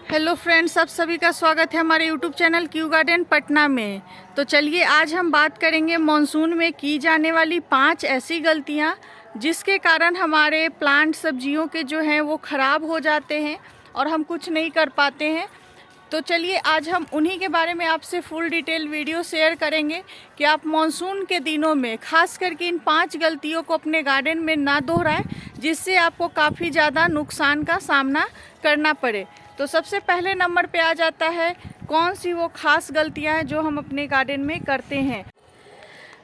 Hello friends, आप सभी का स्वागत है हमारे YouTube channel Q garden Patna में। तो चलिए आज हम बात करेंगे मॉनसून में की जाने वाली 5 ऐसी गलतियां जिसके कारण हमारे प्लांट सब्जियों के जो हैं वो ख़राब हो जाते हैं और हम कुछ नहीं कर पाते हैं। तो चलिए आज हम उन्हीं के बारे में आपसे फुल डिटेल वीडियो शेयर करेंगे कि आप मॉनसून के दिनों में खास करके इन 5 गलतियों को अपने गार्डन में ना दोहराएं, जिससे आपको काफ़ी ज़्यादा नुकसान का सामना करना पड़े। तो सबसे पहले नंबर पे आ जाता है कौन सी वो खास गलतियां हैं जो हम अपने गार्डन में करते हैं।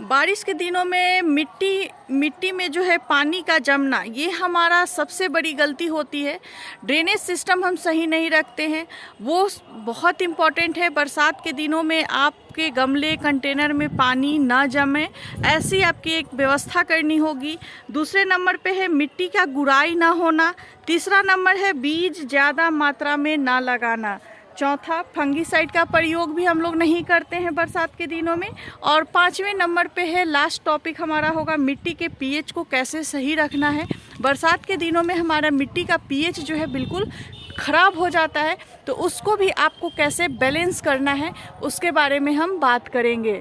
बारिश के दिनों में मिट्टी में जो है पानी का जमना, ये हमारा सबसे बड़ी गलती होती है। ड्रेनेज सिस्टम हम सही नहीं रखते हैं, वो बहुत इम्पॉर्टेंट है। बरसात के दिनों में आपके गमले कंटेनर में पानी ना जमे, ऐसी आपकी एक व्यवस्था करनी होगी। दूसरे नंबर पे है मिट्टी का गुड़ाई ना होना। तीसरा नंबर है बीज ज़्यादा मात्रा में ना लगाना। चौथा, फंगीसाइड का प्रयोग भी हम लोग नहीं करते हैं बरसात के दिनों में। और 5वें नंबर पे है लास्ट टॉपिक हमारा होगा मिट्टी के पीएच को कैसे सही रखना है। बरसात के दिनों में हमारा मिट्टी का पीएच जो है बिल्कुल ख़राब हो जाता है, तो उसको भी आपको कैसे बैलेंस करना है उसके बारे में हम बात करेंगे।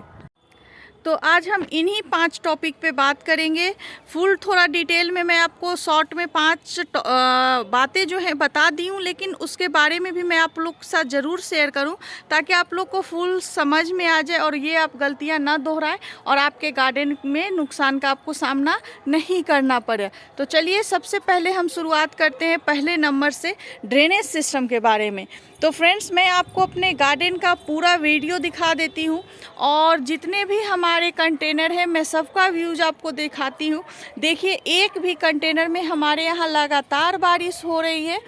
तो आज हम इन्हीं 5 टॉपिक पे बात करेंगे फुल। थोड़ा डिटेल में मैं आपको शॉर्ट में 5 बातें जो हैं बता दी हूँ, लेकिन उसके बारे में भी मैं आप लोग के साथ ज़रूर शेयर करूँ ताकि आप लोग को फुल समझ में आ जाए और ये आप गलतियाँ ना दोहराएं और आपके गार्डन में नुकसान का आपको सामना नहीं करना पड़े। तो चलिए सबसे पहले हम शुरुआत करते हैं पहले नंबर से, ड्रेनेज सिस्टम के बारे में। तो फ्रेंड्स, मैं आपको अपने गार्डन का पूरा वीडियो दिखा देती हूँ और जितने भी हमारे कंटेनर हैं मैं सबका व्यूज आपको दिखाती हूँ। देखिए, एक भी कंटेनर में हमारे यहाँ लगातार बारिश हो रही है।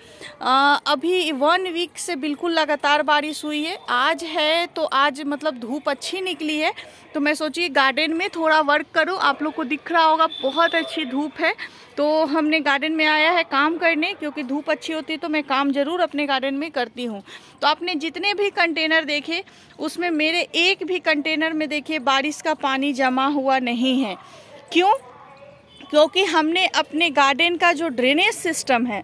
अभी 1 वीक से बिल्कुल लगातार बारिश हुई है। आज है तो आज मतलब धूप अच्छी निकली है, तो मैं सोची गार्डन में थोड़ा वर्क करूँ। आप लोग को दिख रहा होगा बहुत अच्छी धूप है, तो हमने गार्डन में आया है काम करने, क्योंकि धूप अच्छी होती है तो मैं काम ज़रूर अपने गार्डन में करती हूँ। तो आपने जितने भी कंटेनर देखे उसमें मेरे एक भी कंटेनर में देखिए बारिश का पानी जमा हुआ नहीं है। क्यों? क्योंकि हमने अपने गार्डन का जो ड्रेनेज सिस्टम है,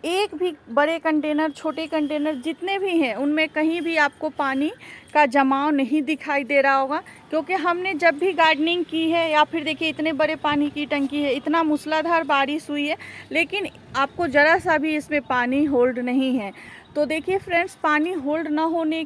एक भी बड़े कंटेनर छोटे कंटेनर जितने भी हैं उनमें कहीं भी आपको पानी का जमाव नहीं दिखाई दे रहा होगा। क्योंकि हमने जब भी गार्डनिंग की है, या फिर देखिए इतने बड़े पानी की टंकी है, इतना मूसलाधार बारिश हुई है, लेकिन आपको ज़रा सा भी इसमें पानी होल्ड नहीं है। तो देखिए फ्रेंड्स, पानी होल्ड ना होने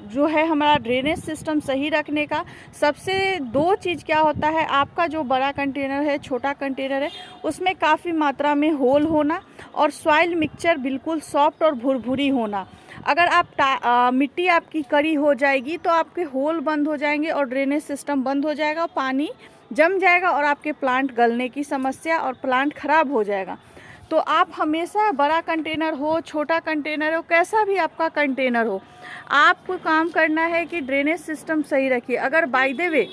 जो है हमारा ड्रेनेज सिस्टम सही रखने का सबसे 2 चीज़ क्या होता है। आपका जो बड़ा कंटेनर है, छोटा कंटेनर है, उसमें काफ़ी मात्रा में होल होना और सॉइल मिक्सचर बिल्कुल सॉफ्ट और भुरभुरी होना। अगर आप मिट्टी आपकी कड़ी हो जाएगी तो आपके होल बंद हो जाएंगे और ड्रेनेज सिस्टम बंद हो जाएगा, पानी जम जाएगा और आपके प्लांट गलने की समस्या और प्लांट ख़राब हो जाएगा। तो आप हमेशा बड़ा कंटेनर हो, छोटा कंटेनर हो, कैसा भी आपका कंटेनर हो, आपको काम करना है कि ड्रेनेज सिस्टम सही रखिए। अगर बाय द वे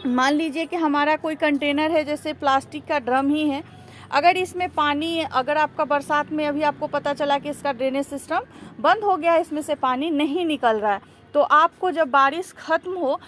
मान लीजिए कि हमारा कोई कंटेनर है, जैसे प्लास्टिक का ड्रम ही है, अगर इसमें पानी, अगर आपका बरसात में अभी आपको पता चला कि इसका ड्रेनेज सिस्टम बंद हो गया है, इसमें से पानी नहीं निकल रहा है, तो आपको जब बारिश ख़त्म हो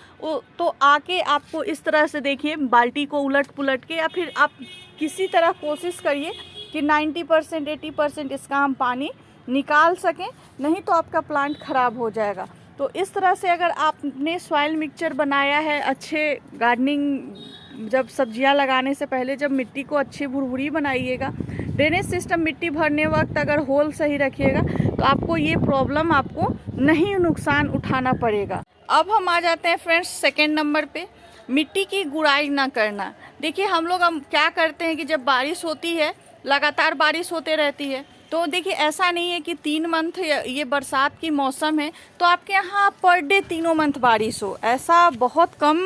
तो आके आपको इस तरह से देखिए बाल्टी को उलट पुलट के, या फिर आप किसी तरह कोशिश करिए कि 90% 80% इसका हम पानी निकाल सकें, नहीं तो आपका प्लांट ख़राब हो जाएगा। तो इस तरह से अगर आपने सॉइल मिक्सचर बनाया है, अच्छे गार्डनिंग जब सब्जियां लगाने से पहले जब मिट्टी को अच्छी भुरभुरी बनाइएगा, ड्रेनेज सिस्टम मिट्टी भरने वक्त अगर होल सही रखिएगा तो आपको ये प्रॉब्लम आपको नहीं नुकसान उठाना पड़ेगा। अब हम आ जाते हैं फ्रेंड्स सेकेंड नंबर पे, मिट्टी की गुड़ाई ना करना। देखिए हम लोग क्या करते हैं कि जब बारिश होती है, लगातार बारिश होते रहती है, तो देखिए ऐसा नहीं है कि 3 मंथ ये बरसात की मौसम है तो आपके यहाँ पर डे 3 मंथ बारिश हो, ऐसा बहुत कम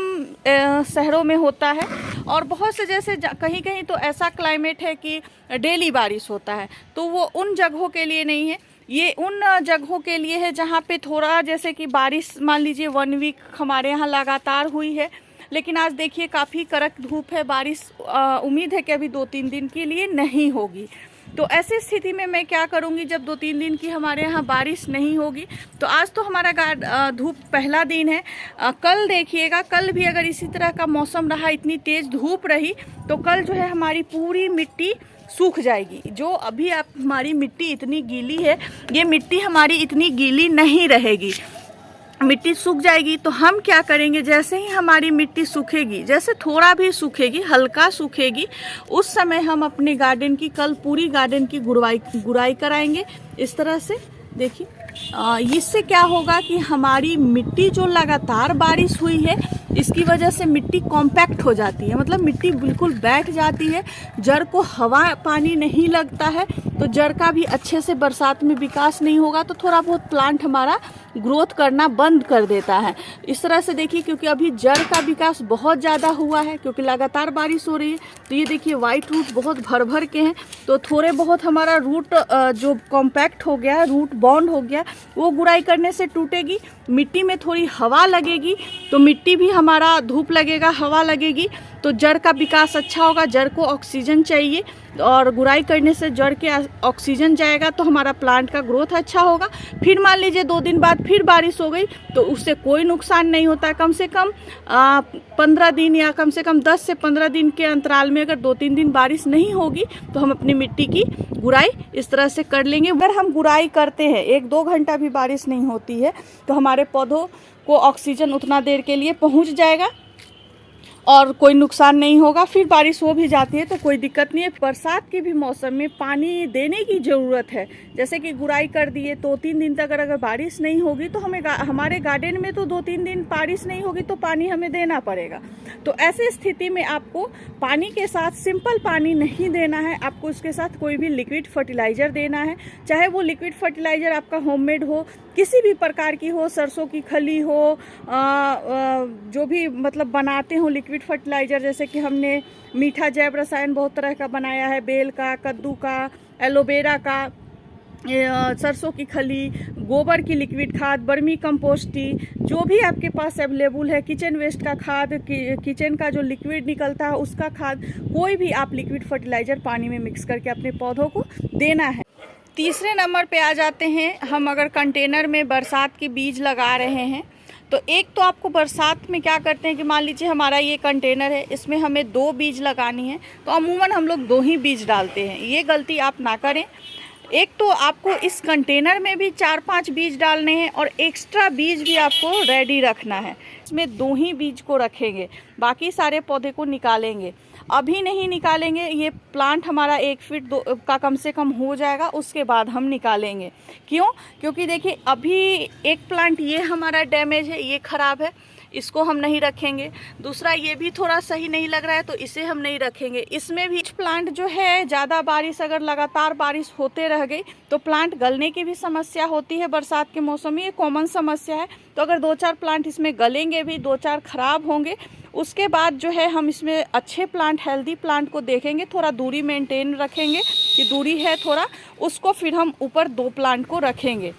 शहरों में होता है। और बहुत से जैसे कहीं कहीं तो ऐसा क्लाइमेट है कि डेली बारिश होता है, तो वो उन जगहों के लिए नहीं है। ये उन जगहों के लिए है जहाँ पे थोड़ा, जैसे कि बारिश मान लीजिए 1 वीक हमारे यहाँ लगातार हुई है, लेकिन आज देखिए काफ़ी कड़क धूप है, बारिश उम्मीद है कि अभी 2-3 दिन के लिए नहीं होगी। तो ऐसी स्थिति में मैं क्या करूँगी, जब 2-3 दिन की हमारे यहाँ बारिश नहीं होगी, तो आज तो हमारा धूप पहला दिन है, कल देखिएगा, कल भी अगर इसी तरह का मौसम रहा, इतनी तेज़ धूप रही, तो कल जो है हमारी पूरी मिट्टी सूख जाएगी। जो अभी आप हमारी मिट्टी इतनी गीली है, ये मिट्टी हमारी इतनी गीली नहीं रहेगी, मिट्टी सूख जाएगी। तो हम क्या करेंगे, जैसे ही हमारी मिट्टी सूखेगी, जैसे थोड़ा भी सूखेगी, हल्का सूखेगी, उस समय हम अपने गार्डन की कल पूरी गार्डन की गुड़ाई कराएंगे। इस तरह से देखिए, इससे क्या होगा कि हमारी मिट्टी जो लगातार बारिश हुई है, इसकी वजह से मिट्टी कॉम्पैक्ट हो जाती है, मतलब मिट्टी बिल्कुल बैठ जाती है, जड़ को हवा पानी नहीं लगता है, तो जड़ का भी अच्छे से बरसात में विकास नहीं होगा, तो थोड़ा बहुत प्लांट हमारा ग्रोथ करना बंद कर देता है। इस तरह से देखिए, क्योंकि अभी जड़ का विकास बहुत ज़्यादा हुआ है, क्योंकि लगातार बारिश हो रही है, तो ये देखिए वाइट रूट बहुत भर भर के हैं, तो थोड़े बहुत हमारा रूट जो कॉम्पैक्ट हो गया है, रूट बॉन्ड हो गया, वो गुड़ाई करने से टूटेगी। मिट्टी में थोड़ी हवा लगेगी, तो मिट्टी भी हमारा, धूप लगेगा, हवा लगेगी, तो जड़ का विकास अच्छा होगा। जड़ को ऑक्सीजन चाहिए, और गुड़ाई करने से जड़ के ऑक्सीजन जाएगा, तो हमारा प्लांट का ग्रोथ अच्छा होगा। फिर मान लीजिए 2 दिन बाद फिर बारिश हो गई, तो उससे कोई नुकसान नहीं होता है। कम से कम 15 दिन या कम से कम 10 से 15 दिन के अंतराल में अगर 2-3 दिन बारिश नहीं होगी, तो हम अपनी मिट्टी की गुड़ाई इस तरह से कर लेंगे। अगर हम गुड़ाई करते हैं, 1-2 घंटा भी बारिश नहीं होती है, तो हमारे पौधों को ऑक्सीजन उतना देर के लिए पहुंच जाएगा और कोई नुकसान नहीं होगा। फिर बारिश हो भी जाती है तो कोई दिक्कत नहीं है। बरसात के भी मौसम में पानी देने की ज़रूरत है। जैसे कि गुड़ाई कर दिए, 2-3 दिन तक अगर बारिश नहीं होगी, तो हमें हमारे गार्डन में तो 2-3 दिन बारिश नहीं होगी, तो पानी हमें देना पड़ेगा। तो ऐसे स्थिति में आपको पानी के साथ सिंपल पानी नहीं देना है, आपको उसके साथ कोई भी लिक्विड फर्टिलाइज़र देना है। चाहे वो लिक्विड फर्टिलाइज़र आपका होममेड हो, किसी भी प्रकार की हो, सरसों की खली हो, जो भी मतलब बनाते हो लिक्विड फर्टिलाइज़र, जैसे कि हमने मीठा जैव रसायन बहुत तरह का बनाया है, बेल का, कद्दू का, एलोवेरा का, सरसों की खली, गोबर की लिक्विड खाद, बर्मी कंपोस्टी, जो भी आपके पास अवेलेबल है, किचन वेस्ट का खाद, किचन का जो लिक्विड निकलता है उसका खाद, कोई भी आप लिक्विड फर्टिलाइज़र पानी में मिक्स करके अपने पौधों को देना है। तीसरे नंबर पे आ जाते हैं हम। अगर कंटेनर में बरसात के बीज लगा रहे हैं, तो एक तो आपको बरसात में क्या करते हैं कि मान लीजिए हमारा ये कंटेनर है, इसमें हमें 2 बीज लगानी है, तो अमूमन हम लोग 2 ही बीज डालते हैं। ये गलती आप ना करें। एक तो आपको इस कंटेनर में भी 4-5 बीज डालने हैं, और एक्स्ट्रा बीज भी आपको रेडी रखना है। इसमें 2 ही बीज को रखेंगे, बाकी सारे पौधे को निकालेंगे। अभी नहीं निकालेंगे, ये प्लांट हमारा 1 फीट का कम से कम हो जाएगा, उसके बाद हम निकालेंगे। क्यों? क्योंकि देखिए अभी एक प्लांट ये हमारा डैमेज है, ये ख़राब है, इसको हम नहीं रखेंगे। दूसरा ये भी थोड़ा सही नहीं लग रहा है, तो इसे हम नहीं रखेंगे। इसमें भी प्लांट जो है, ज़्यादा बारिश, अगर लगातार बारिश होते रह गई, तो प्लांट गलने की भी समस्या होती है बरसात के मौसम में, ये कॉमन समस्या है। तो अगर 2-4 प्लांट इसमें गलेंगे भी, 2-4 खराब होंगे, उसके बाद जो है हम इसमें अच्छे प्लांट, हेल्दी प्लांट को देखेंगे, थोड़ा दूरी मेंटेन रखेंगे कि दूरी है थोड़ा, उसको फिर हम ऊपर 2 प्लांट को रखेंगे।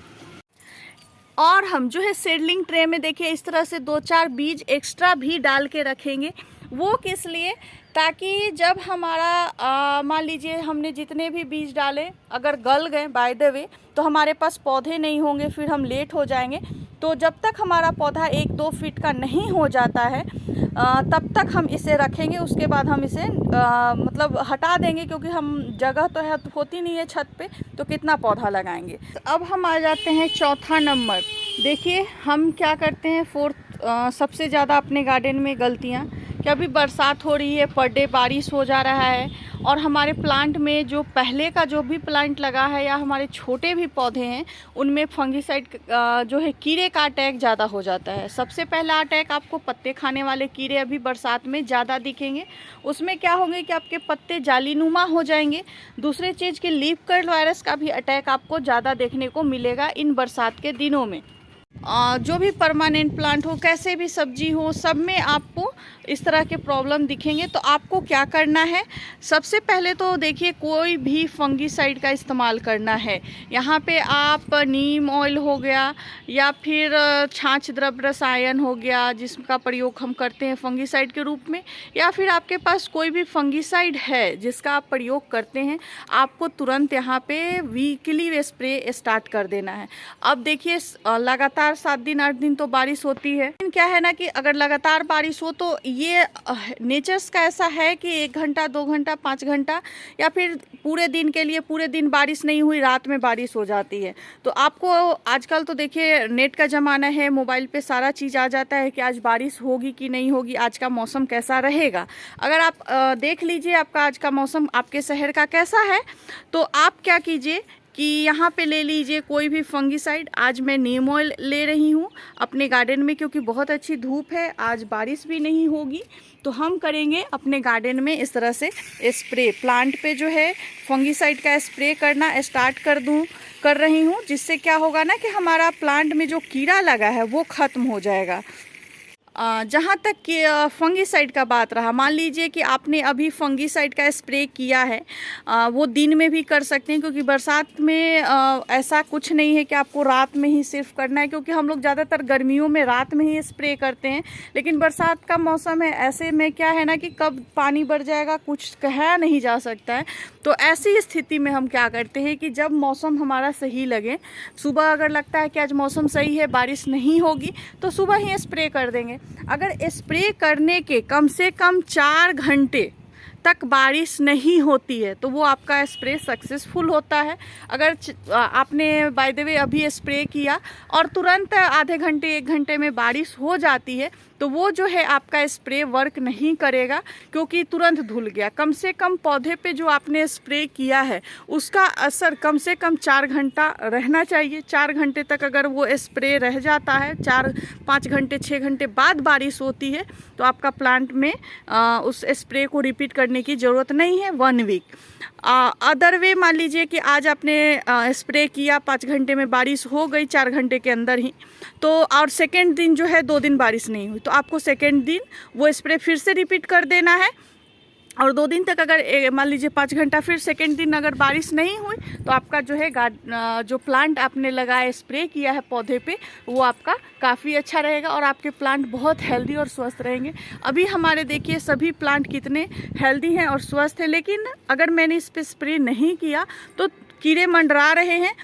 और हम जो है सीडलिंग ट्रे में देखिए इस तरह से 2-4 बीज एक्स्ट्रा भी डाल के रखेंगे। वो किस लिए? ताकि जब हमारा मान लीजिए हमने जितने भी बीज डाले अगर गल गए बाय द वे, तो हमारे पास पौधे नहीं होंगे, फिर हम लेट हो जाएंगे। तो जब तक हमारा पौधा 1-2 फीट का नहीं हो जाता है, तब तक हम इसे रखेंगे। उसके बाद हम इसे मतलब हटा देंगे, क्योंकि हम जगह तो है होती नहीं है छत पे, तो कितना पौधा लगाएंगे। तो अब हम आ जाते हैं चौथा नंबर। देखिए हम क्या करते हैं, सबसे ज़्यादा अपने गार्डन में गलतियाँ, कि अभी बरसात हो रही है, पर डे बारिश हो जा रहा है, और हमारे प्लांट में जो पहले का जो भी प्लांट लगा है या हमारे छोटे भी पौधे हैं, उनमें फंगीसाइड जो है, कीड़े का अटैक ज़्यादा हो जाता है। सबसे पहला अटैक आपको पत्ते खाने वाले कीड़े अभी बरसात में ज़्यादा दिखेंगे। उसमें क्या होंगे कि आपके पत्ते जालीनुमा हो जाएंगे। दूसरी चीज़ कि लीफ कर्ल वायरस का भी अटैक आपको ज़्यादा देखने को मिलेगा इन बरसात के दिनों में। जो भी परमानेंट प्लांट हो, कैसे भी सब्जी हो, सब में आपको इस तरह के प्रॉब्लम दिखेंगे। तो आपको क्या करना है, सबसे पहले तो देखिए कोई भी फंगीसाइड का इस्तेमाल करना है। यहाँ पे आप नीम ऑयल हो गया, या फिर छाछ द्रव्य रसायन हो गया, जिसका प्रयोग हम करते हैं फंगीसाइड के रूप में, या फिर आपके पास कोई भी फंगीसाइड है जिसका आप प्रयोग करते हैं, आपको तुरंत यहाँ पे वीकली स्प्रे स्टार्ट कर देना है। अब देखिए लगातार लगातार 7 दिन 8 दिन तो बारिश होती है। लेकिन क्या है ना कि अगर लगातार बारिश हो तो ये नेचर्स का ऐसा है कि 1 घंटा 2 घंटा 5 घंटा या फिर पूरे दिन के लिए पूरे दिन बारिश नहीं हुई, रात में बारिश हो जाती है। तो आपको आजकल तो देखिए नेट का ज़माना है, मोबाइल पे सारा चीज़ आ जाता है कि आज बारिश होगी कि नहीं होगी, आज का मौसम कैसा रहेगा। अगर आप देख लीजिए आपका आज का मौसम आपके शहर का कैसा है, तो आप क्या कीजिए कि यहाँ पे ले लीजिए कोई भी फंगीसाइड। आज मैं नीम ऑयल ले रही हूँ अपने गार्डन में, क्योंकि बहुत अच्छी धूप है, आज बारिश भी नहीं होगी। तो हम करेंगे अपने गार्डन में इस तरह से स्प्रे, प्लांट पे जो है फंगीसाइड का स्प्रे करना स्टार्ट कर रही हूँ, जिससे क्या होगा ना कि हमारा प्लांट में जो कीड़ा लगा है वो ख़त्म हो जाएगा। जहाँ तक कि फंगीसाइड का बात रहा, मान लीजिए कि आपने अभी फंगीसाइड का स्प्रे किया है, वो दिन में भी कर सकते हैं, क्योंकि बरसात में ऐसा कुछ नहीं है कि आपको रात में ही सिर्फ करना है, क्योंकि हम लोग ज़्यादातर गर्मियों में रात में ही स्प्रे करते हैं। लेकिन बरसात का मौसम है, ऐसे में क्या है ना कि कब पानी बढ़ जाएगा कुछ कहा नहीं जा सकता है। तो ऐसी स्थिति में हम क्या करते हैं कि जब मौसम हमारा सही लगे, सुबह अगर लगता है कि आज मौसम सही है, बारिश नहीं होगी, तो सुबह ही स्प्रे कर देंगे। अगर स्प्रे करने के कम से कम 4 घंटे तक बारिश नहीं होती है तो वो आपका स्प्रे सक्सेसफुल होता है। अगर आपने बाय द वे अभी स्प्रे किया और तुरंत आधे घंटे 1 घंटे में बारिश हो जाती है, तो वो जो है आपका स्प्रे वर्क नहीं करेगा, क्योंकि तुरंत धुल गया। कम से कम पौधे पे जो आपने स्प्रे किया है उसका असर कम से कम 4 घंटा रहना चाहिए। 4 घंटे तक अगर वो स्प्रे रह जाता है, 4-5 घंटे 6 घंटे बाद बारिश होती है, तो आपका प्लांट में उस स्प्रे को रिपीट करने की ज़रूरत नहीं है 1 वीक। अदर वे मान लीजिए कि आज आपने स्प्रे किया, 5 घंटे में बारिश हो गई 4 घंटे के अंदर ही, तो और सेकेंड दिन जो है 2 दिन बारिश नहीं हुई, तो आपको सेकेंड दिन वो स्प्रे फिर से रिपीट कर देना है। और 2 दिन तक अगर मान लीजिए 5 घंटा फिर सेकेंड दिन अगर बारिश नहीं हुई, तो आपका जो है जो प्लांट आपने लगाया स्प्रे किया है पौधे पे, वो आपका काफ़ी अच्छा रहेगा और आपके प्लांट बहुत हेल्दी और स्वस्थ रहेंगे। अभी हमारे देखिए सभी प्लांट कितने हेल्दी हैं और स्वस्थ हैं, लेकिन अगर मैंने इस पर स्प्रे नहीं किया तो कीड़े मंडरा रहे हैं।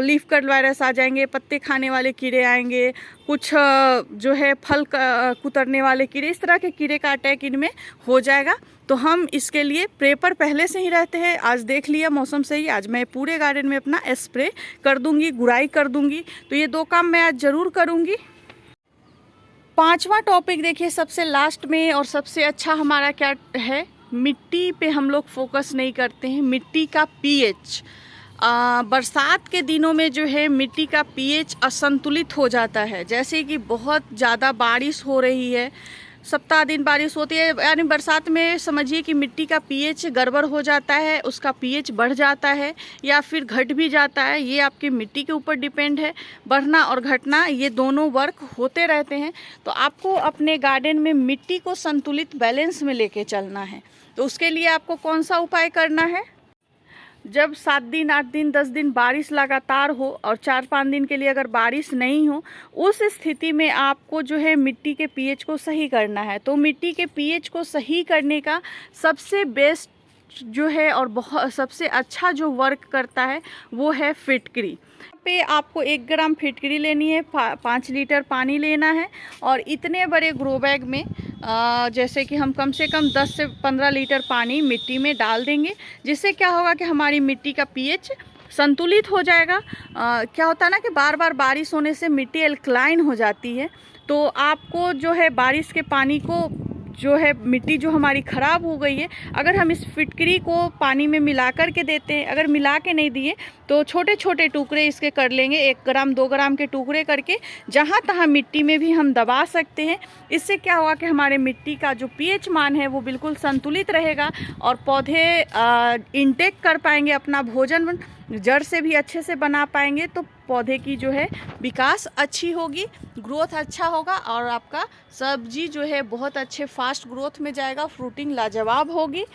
लीफ कट वायरस आ जाएंगे, पत्ते खाने वाले कीड़े आएंगे, कुछ जो है फल कुतरने वाले कीड़े, इस तरह के कीड़े का अटैक इनमें हो जाएगा। तो हम इसके लिए प्रेपर पहले से ही रहते हैं। आज देख लिया मौसम सही, आज मैं पूरे गार्डन में अपना स्प्रे कर दूंगी, गुड़ाई कर दूंगी। तो ये 2 काम मैं आज ज़रूर करूंगी। 5वां टॉपिक देखिए सबसे लास्ट में, और सबसे अच्छा हमारा क्या है, मिट्टी पे हम लोग फोकस नहीं करते हैं। मिट्टी का पीएच, बरसात के दिनों में जो है मिट्टी का पीएच असंतुलित हो जाता है। जैसे कि बहुत ज़्यादा बारिश हो रही है, सप्ताह दिन बारिश होती है, यानी बरसात में समझिए कि मिट्टी का पीएच गड़बड़ हो जाता है, उसका पीएच बढ़ जाता है या फिर घट भी जाता है। ये आपकी मिट्टी के ऊपर डिपेंड है। बढ़ना और घटना ये दोनों वर्क होते रहते हैं। तो आपको अपने गार्डन में मिट्टी को संतुलित बैलेंस में लेके चलना है। तो उसके लिए आपको कौन सा उपाय करना है, जब 7 दिन 8 दिन 10 दिन बारिश लगातार हो और 4-5 दिन के लिए अगर बारिश नहीं हो, उस स्थिति में आपको जो है मिट्टी के पीएच को सही करना है। तो मिट्टी के पीएच को सही करने का सबसे बेस्ट जो है और बहुत सबसे अच्छा जो वर्क करता है वो है फिटकरी। पे आपको 1 ग्राम फिटकरी लेनी है, 5 लीटर पानी लेना है और इतने बड़े ग्रो बैग में जैसे कि हम कम से कम 10 से 15 लीटर पानी मिट्टी में डाल देंगे, जिससे क्या होगा कि हमारी मिट्टी का पीएच संतुलित हो जाएगा। क्या होता है ना कि बार बार बारिश होने से मिट्टी एल्कलाइन हो जाती है, तो आपको जो है बारिश के पानी को जो है मिट्टी जो हमारी ख़राब हो गई है, अगर हम इस फिटकरी को पानी में मिला कर के देते हैं, अगर मिला के नहीं दिए तो छोटे छोटे टुकड़े इसके कर लेंगे, 1 ग्राम 2 ग्राम के टुकड़े करके जहाँ तहाँ मिट्टी में भी हम दबा सकते हैं। इससे क्या होगा कि हमारे मिट्टी का जो पीएच मान है वो बिल्कुल संतुलित रहेगा और पौधे इनटेक कर पाएंगे अपना भोजन, जड़ से भी अच्छे से बना पाएंगे। तो पौधे की जो है विकास अच्छी होगी, ग्रोथ अच्छा होगा और आपका सब्जी जो है बहुत अच्छे फास्ट ग्रोथ में जाएगा, फ्रूटिंग लाजवाब होगी।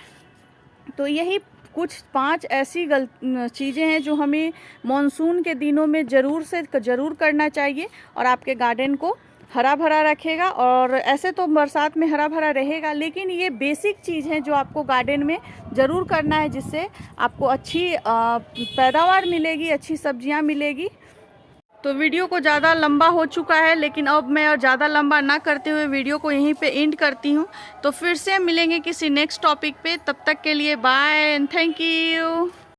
तो यही कुछ 5 ऐसी चीज़ें हैं जो हमें मॉनसून के दिनों में ज़रूर करना चाहिए और आपके गार्डन को हरा भरा रखेगा। और ऐसे तो बरसात में हरा भरा रहेगा, लेकिन ये बेसिक चीज़ है जो आपको गार्डन में ज़रूर करना है, जिससे आपको अच्छी पैदावार मिलेगी, अच्छी सब्जियां मिलेगी। तो वीडियो को ज़्यादा लंबा हो चुका है, लेकिन अब मैं और ज़्यादा लंबा ना करते हुए वीडियो को यहीं पे एंड करती हूँ। तो फिर से मिलेंगे किसी नेक्स्ट टॉपिक पे, तब तक के लिए बाय एंड थैंक यू।